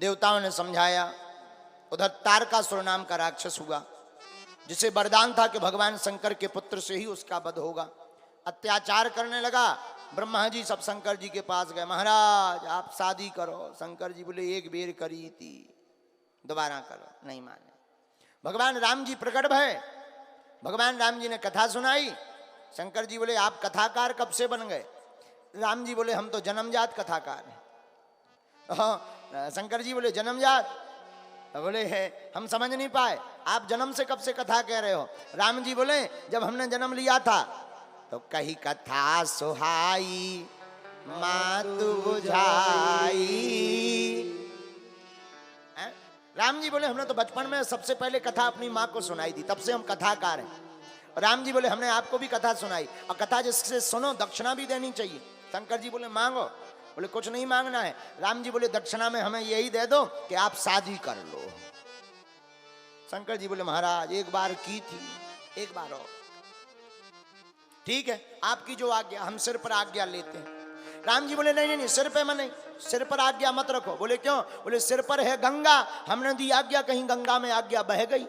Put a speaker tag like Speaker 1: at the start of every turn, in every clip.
Speaker 1: देवताओं ने समझाया। उधर तारकासुर नाम का राक्षस हुआ, जिसे वरदान था कि भगवान शंकर के पुत्र से ही उसका वध होगा। अत्याचार करने लगा। ब्रह्मा जी सब शंकर जी के पास गए, महाराज आप शादी करो। शंकर जी बोले एक बेर करी थी, दोबारा करो। नहीं माने। भगवान राम जी प्रकट भय। भगवान राम जी ने कथा सुनाई। शंकर जी बोले आप कथाकार कब से बन गए? राम जी बोले हम तो जन्मजात कथाकार हैं। शंकर जी बोले जन्मजात? बोले है हम समझ नहीं पाए, आप जन्म से कब से कथा कह रहे हो? राम जी बोले जब हमने जन्म लिया था तो कही कथा सुहाई मातु बुझाई। राम जी बोले हमने तो बचपन में सबसे पहले कथा अपनी माँ को सुनाई थी, तब से हम कथाकार हैं। राम जी बोले हमने आपको भी कथा सुनाई, और कथा जिससे सुनो दक्षिणा भी देनी चाहिए। शंकर जी बोले मांगो। बोले कुछ नहीं मांगना है। राम जी बोले दक्षिणा में हमें यही दे दो कि आप शादी कर लो। शंकर जी बोले महाराज एक बार की थी, एक बार और। ठीक है आपकी जो आज्ञा, हम सिर पर आज्ञा लेते हैं। राम जी बोले नहीं नहीं सिर पे मैं नहीं, सिर पर आज्ञा मत रखो। बोले क्यों? बोले सिर पर है गंगा, हमने दी आज्ञा कहीं गंगा में आज्ञा बह गई।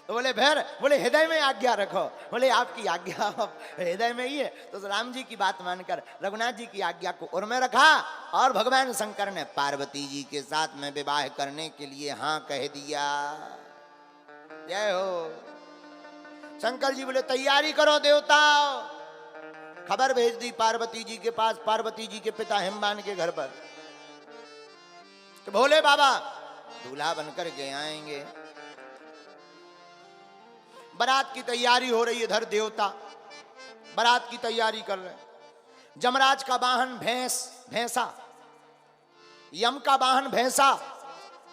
Speaker 1: तो बोले फिर? बोले हृदय में आज्ञा रखो। बोले आपकी आज्ञा हृदय में ही है। तो राम जी की बात मानकर रघुनाथ जी की आज्ञा को उर में रखा, और भगवान शंकर ने पार्वती जी के साथ में विवाह करने के लिए हाँ कह दिया। जय हो। शंकर जी बोले तैयारी करो देवता। खबर भेज दी पार्वती जी के पास, पार्वती जी के पिता हिमवान के घर पर, कि भोले बाबा दूल्हा बनकर के आएंगे। बारात की तैयारी हो रही है। इधर देवता बारात की तैयारी कर रहे। जमराज का वाहन भैंसा, यम का वाहन भैंसा।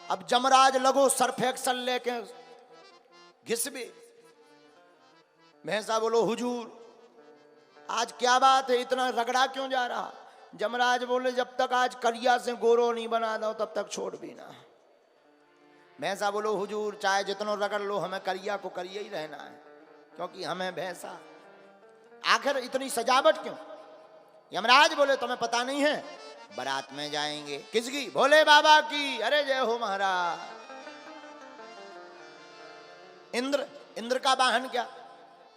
Speaker 1: अब जमराज लगो सर्फ एक्सल लेके घिसबे। भैंसा बोलो हुजूर आज क्या बात है, इतना रगड़ा क्यों जा रहा? जमराज बोले जब तक आज करिया से गोरो नहीं बना दो तब तक छोड़ भी ना। भैंसा बोलो हुजूर चाहे जितना रगड़ लो, हमें करिया को करिया ही रहना है, क्योंकि हमें भैंसा। आखिर इतनी सजावट क्यों? यमराज बोले तुम्हें पता नहीं है, बारात में जाएंगे। किसकी? भोले बाबा की। अरे जय हो महाराज। इंद्र का वाहन क्या?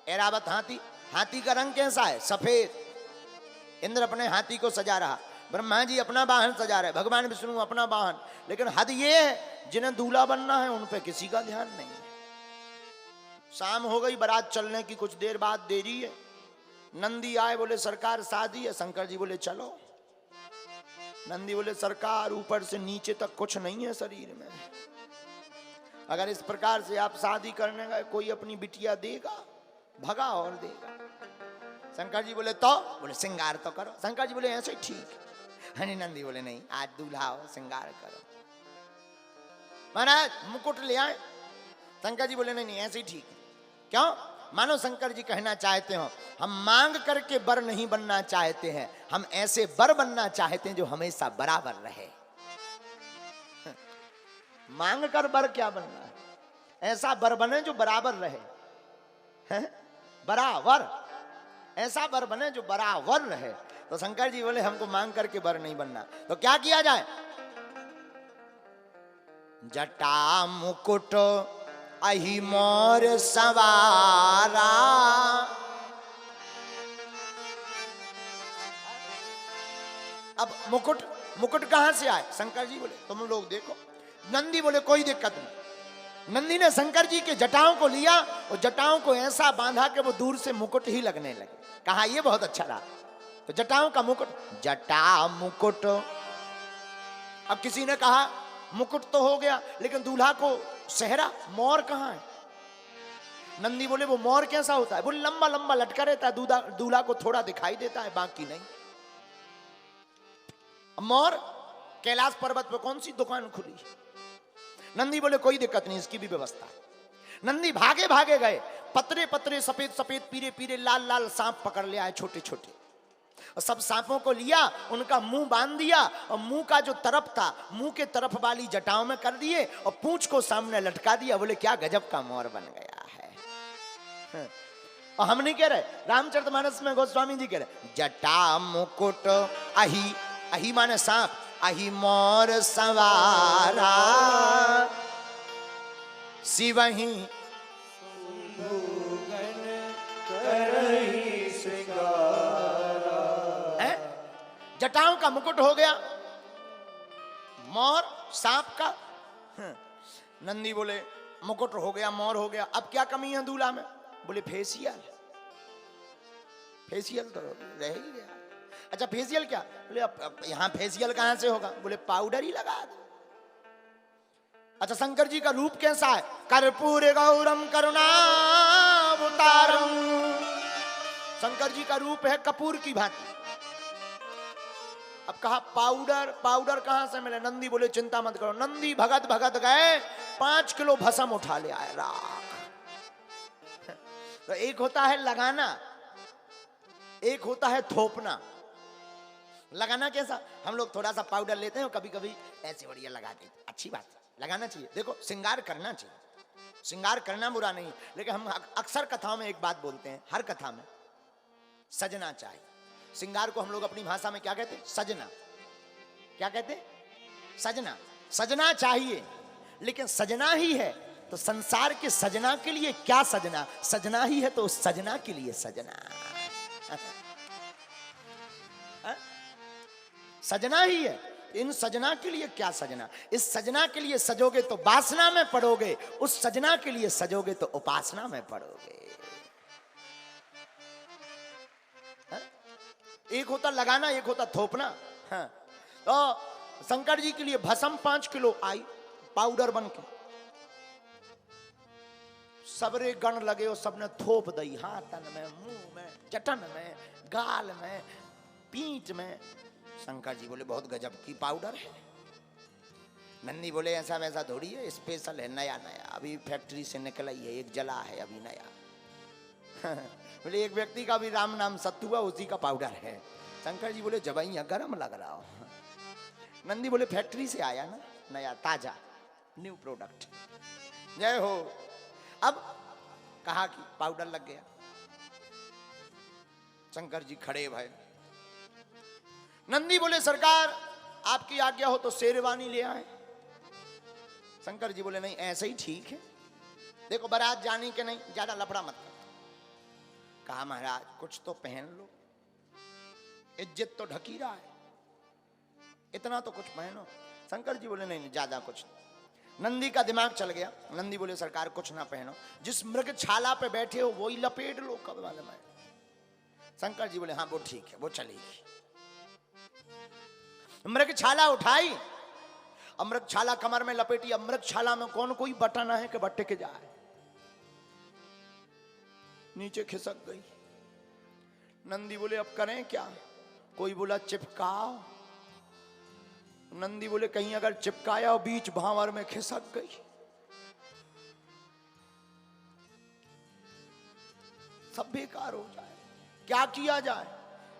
Speaker 1: ऐरावत हाथी। हाथी का रंग कैसा है? सफेद। इंद्र अपने हाथी को सजा रहा, ब्रह्मा जी अपना वाहन सजा रहे, भगवान विष्णु अपना वाहन। लेकिन हद ये है जिन्हें दूल्हा बनना है उन पे किसी का ध्यान नहीं है। शाम हो गई, बारात चलने की कुछ देर बाद देरी है। नंदी आए, बोले सरकार शादी है। शंकर जी बोले चलो। नंदी बोले सरकार ऊपर से नीचे तक कुछ नहीं है शरीर में, अगर इस प्रकार से आप शादी करने गए कोई अपनी बिटिया देगा? भगा और देगा। शंकर जी बोले तो? बोले श्रृंगार तो करो। शंकर जी बोले ऐसे ठीक। हनी नंदी बोले नहीं आज दूल्हा हो, श्रृंगार करो। महाराज मुकुट ले आए। शंकर जी बोले नहीं नहीं ऐसे ही ठीक है। क्यों? मानो शंकर जी कहना चाहते हो हम मांग करके बर नहीं बनना चाहते हैं, हम ऐसे बर बनना चाहते हैं जो हमेशा बराबर रहे। मांग कर बर क्या बनना है? ऐसा बर बने जो बराबर रहे। है? बराबर ऐसा बर बने जो बराबर रहे। तो शंकर जी बोले हमको मांग करके बर नहीं बनना। तो क्या किया जाए? जटा मुकुट अहि मोर सवारा, अब मुकुट कहां से आए? शंकर जी बोले तुम लोग देखो। नंदी बोले कोई दिक्कत नहीं। नंदी ने शंकर जी के जटाओं को लिया और जटाओं को ऐसा बांधा कि वो दूर से मुकुट ही लगने लगे। कहा ये बहुत अच्छा रहा। तो जटाओं का मुकुट, जटा मुकुट। अब किसी ने कहा मुकुट तो हो गया, लेकिन दूल्हा को सेहरा मोर कहां है? नंदी बोले वो मोर कैसा होता है? बोले लंबा लंबा लटका रहता है, दूल्हा को थोड़ा दिखाई देता है बाकी नहीं। मोर कैलाश पर्वत पर कौन सी दुकान खुली? नंदी बोले कोई दिक्कत नहीं, इसकी भी व्यवस्था। नंदी भागे भागे गए, पतरे पतरे सफेद सफेद पीरे पीरे लाल लाल सांप पकड़ ले आए, छोटे छोटे। और सब सांपों को लिया, उनका मुंह बांध दिया और मुंह का जो तरफ था मुंह के तरफ वाली जटाओं में कर दिए और पूंछ को सामने लटका दिया। बोले क्या गजब का मोर बन गया है। और हम नहीं कह रहे, रामचरितमानस में गोस्वामी जी कह रहे जटा मुकुट अहि, अहि माने सांप, अहि मोर सवारा शिवही जटाओं का मुकुट हो गया, मोर सांप का। नंदी बोले मुकुट हो गया, मोर हो गया, अब क्या कमी है दूल्हा में? बोले फेशियल। फेशियल तो रह ही गया। अच्छा फेशियल क्या? बोले अब यहां फेशियल कहां से होगा? बोले पाउडर ही लगा दो। अच्छा शंकर जी का रूप कैसा है? कर्पूर गौरम करुणावतारम। शंकर जी का रूप है कपूर की भांति। अब कहा पाउडर, पाउडर कहां से मिले? नंदी बोले चिंता मत करो। नंदी भगत भगत गए, 5 किलो भस्म उठा ले आए, राख। तो एक होता है लगाना, एक होता है थोपना। लगाना कैसा? हम लोग थोड़ा सा पाउडर लेते हैं और कभी कभी ऐसे बढ़िया लगा देते, अच्छी बात है, लगाना चाहिए। देखो श्रृंगार करना चाहिए, श्रृंगार करना बुरा नहीं, लेकिन हम अक्सर कथाओं में एक बात बोलते हैं, हर कथा में सजना चाहिए। श्रृंगार को हम लोग अपनी भाषा में क्या कहते हैं? सजना। क्या कहते हैं? सजना। सजना चाहिए, लेकिन सजना ही है तो संसार के सजना के लिए क्या सजना? सजना ही है तो उस सजना के लिए सजना। सजना ही है, इन सजना के लिए क्या सजना? इस सजना के लिए सजोगे तो वासना में पड़ोगे, उस सजना के लिए सजोगे तो उपासना में पड़ोगे। एक होता लगाना, एक होता थोपना। हाँ। तो शंकर जी के लिए भस्म 5 किलो आई पाउडर बन के, सबरे गण लगे और सबने थोप दई, हाथन में, मुंह में, जटन में, गाल में, पीठ में। शंकर जी बोले बहुत गजब की पाउडर है। नंदी बोले ऐसा वैसा थोड़ी है, स्पेशल है, नया नया, अभी फैक्ट्री से निकला ही है, एक जला है अभी नया। बोले एक व्यक्ति का भी राम नाम सत्तू हुआ, उसी का पाउडर है। शंकर जी बोले जबैया गरम लग रहा हो। नंदी बोले फैक्ट्री से आया ना, नया ताजा न्यू प्रोडक्ट, जय हो। अब कहा कि पाउडर लग गया। शंकर जी खड़े भय। नंदी बोले सरकार आपकी आज्ञा हो तो शेरवानी ले आए। शंकर जी बोले नहीं ऐसे ही ठीक है, देखो बारात जाने के नहीं, ज्यादा लफड़ा मत कर। कहा महाराज कुछ तो पहन लो, इज्जत तो ढकी रहा है, इतना तो कुछ पहनो। शंकर जी बोले नहीं ज्यादा कुछ। नंदी का दिमाग चल गया। नंदी बोले सरकार कुछ ना पहनो, जिस मृग छाला पे बैठे हो वही लपेट लो कब वाले में। शंकर जी बोले हाँ वो ठीक है, वो चलेगी। मृग छाला उठाई, अमृत छाला कमर में लपेटी। अमृत छाला में कौन कोई बटन है कि बट्टे के जाए, नीचे खिसक गई। नंदी बोले अब करें क्या? कोई बोला चिपकाओ। नंदी बोले कहीं अगर चिपकाया और बीच भांवर में खिसक गई, सब बेकार हो जाए, क्या किया जाए?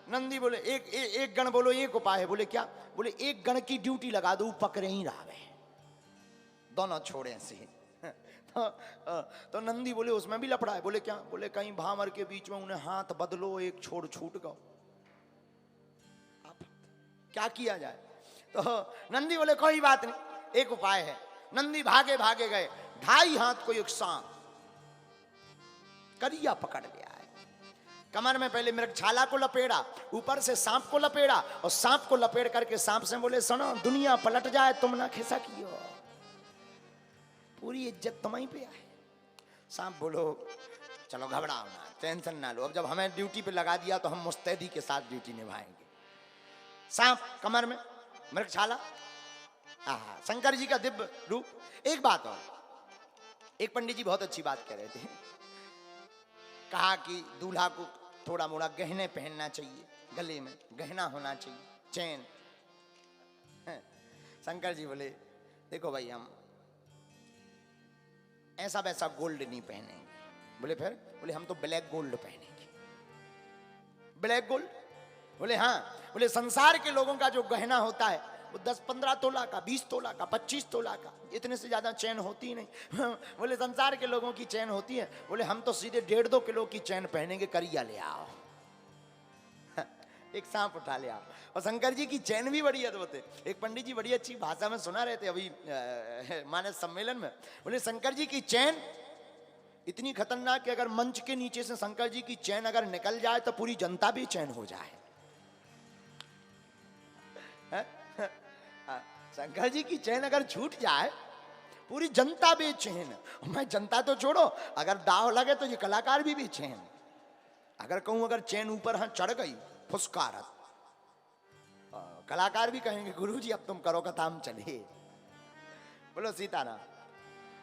Speaker 1: नंदी बोले एक गण बोलो एक उपाय है। बोले क्या? बोले एक गण की ड्यूटी लगा दो, पकड़े ही रहे, दोनों छोड़े से। तो नंदी बोले उसमें भी लफड़ा है। बोले क्या? बोले कहीं भांवर के बीच में उन्हें हाथ बदलो, एक छोड़ छूट गो, क्या किया जाए? तो नंदी बोले कोई बात नहीं, एक उपाय है। नंदी भागे भागे गए, 2.5 हाथ को एक सांप करिया पकड़ लिया है। कमर में पहले मृग छाला को लपेड़ा, ऊपर से सांप को लपेड़ा, और सांप को लपेट करके सांप से बोले सुनो दुनिया पलट जाए तुम ना खिसकियो, पूरी इज्जत तुम्हीं पे आए। सांप बोलो चलो घबराओ ना, टेंशन ना लो, अब जब हमें ड्यूटी पे लगा दिया तो हम मुस्तैदी के साथ ड्यूटी निभाएंगे। सांप कमर में, मृग छाला, शंकर जी का दिव्य रूप। एक बात और, एक पंडित जी बहुत अच्छी बात कह रहे थे, कहा कि दूल्हा को थोड़ा मोड़ा गहने पहनना चाहिए, गले में गहना होना चाहिए, चैन। शंकर जी बोले देखो भाई हम ऐसा वैसा गोल्ड नहीं पहनेंगे। बोले फिर? बोले हम तो ब्लैक गोल्ड पहनेंगे। Black gold? बोले हाँ। बोले संसार के लोगों का जो गहना होता है वो 10-15 तोला का, 20 तोला का, 25 तोला का, इतने से ज्यादा चैन होती ही नहीं। बोले संसार के लोगों की चैन होती है। बोले हम तो सीधे 1.5-2 किलो की चैन पहनेंगे, करिया ले आओ। एक सांप उठा लिया। और शंकर जी की चैन भी बड़ी अद्भुत है। एक पंडित जी बड़ी अच्छी भाषा में सुना रहे थे अभी मानस सम्मेलन में, बोले शंकर जी की चैन इतनी खतरनाक कि अगर मंच के नीचे से शंकर जी की चैन अगर निकल जाए तो पूरी जनता भी चैन हो जाए। शंकर जी की चैन अगर छूट जाए पूरी जनता बेचैन। मैं जनता तो छोड़ो, अगर दाव लगे तो ये कलाकार भी बेचैन। अगर कहूं अगर चैन ऊपर हाँ चढ़ गई फुसकारत, कलाकार भी कहेंगे गुरुजी अब तुम करो कथा हम चले। बोलो सीताराम।